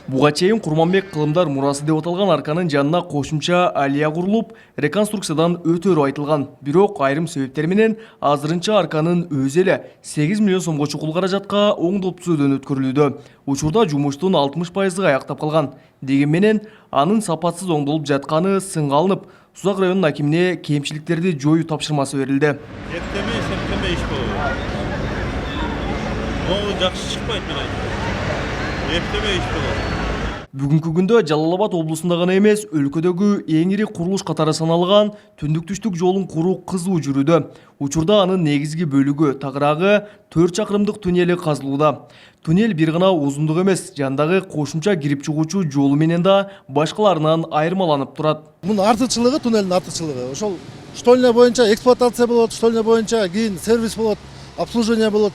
Буга чейин Курманбек кылымдар мурасы деп аталган арканын жанына кошумча алия курулуп, реконструкциядан өтөрү айтылган. Бирок айрым себептер менен азырынча арканын өзү эле 8 миллион сомго чукул каражатка оңдоп түзүүдөн өткөрүлүүдө. Учурда жумуштун 60% аяктап калган. Деген менен анын сапатсыз оңдолуп жатканы сынга алынып, Сузак районунун акимине кемчиликтерди жоюу тапшырмасы берилди. Септеме иш болот. Могу жакшы чыкпайт мен айтам. Эптеме иш болот. Бүгүнкү күндө Жалал Абад облусунда гана эмес, өлкөдөгү эң ири курулуш катары саналган түндүк-түштүк жолун куруу кызуу жүрүүдө. Учурда анын негизги бөлүгү, тагыраагы 4 чакырымдык туннели казылууда. Туннел бир гана узундук эмес, жандагы кошумча кирип чыгуучу жолу менен да башкаларынан айырмаланып турат. Мунун артыкчылыгы, туннелдин артыкчылыгы. Ошол штольня боюнча эксплуатация болот, штольня боюнча кийин сервис болот, обслуживание болот,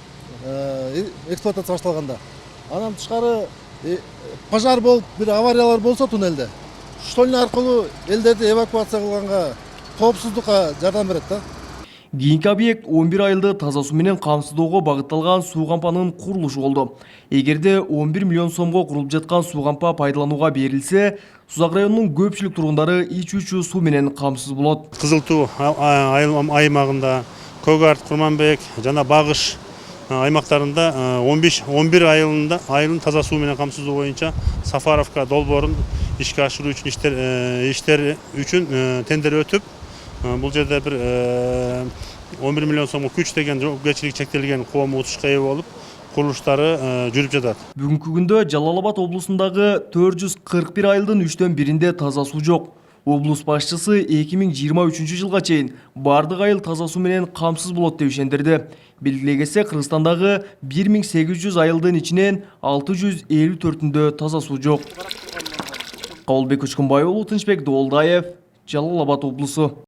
эксплуатация башталганда. Анан тышкары пожар болуп, бир авариялар болсо туннелде, штольня аркылуу элдерди эвакуация кылганга, коопсуздукка жардам берет да. Кийинки объект 11 айылды таза суу менен камсыздоого багытталган суу кампанын курулушу болду. Эгерде 11 миллион сомго курулуп жаткан суу кампа пайдаланууга берилсе, Сузак районунун көпчүлүк тургундары ичүүчү суу менен камсыз болот. Кызыл Туу аймагында, Көк Арт, Курманбек жана Багыш аймактарында 11 айылын таза суу менен камсыздоо боюнча Сафаровка долбоорун ишке ашыруу үчүн иштер үчүн тендер өтүп, бул жерде бир 11 миллион сомго күч деген жоопкерчилиги чектелген коом утушка ээ болуп, курулуштары жүрүп жатат. Бүгүнкү күндө Жалал Абад облусундагы 441 айылдын 3төн биринде таза суу жок. Облус башчысы 2023 жылга чейин бардык айыл таза суу менен камсыз болот деп ишендирди. Белгилей кетсек, Кыргызстандагы 1800 айылдын ичинен 654-үндө таза суу жок. Кабылбек Көчкөнбай уулу, Тынчбек Доолдаев, Жалал Абад облусу.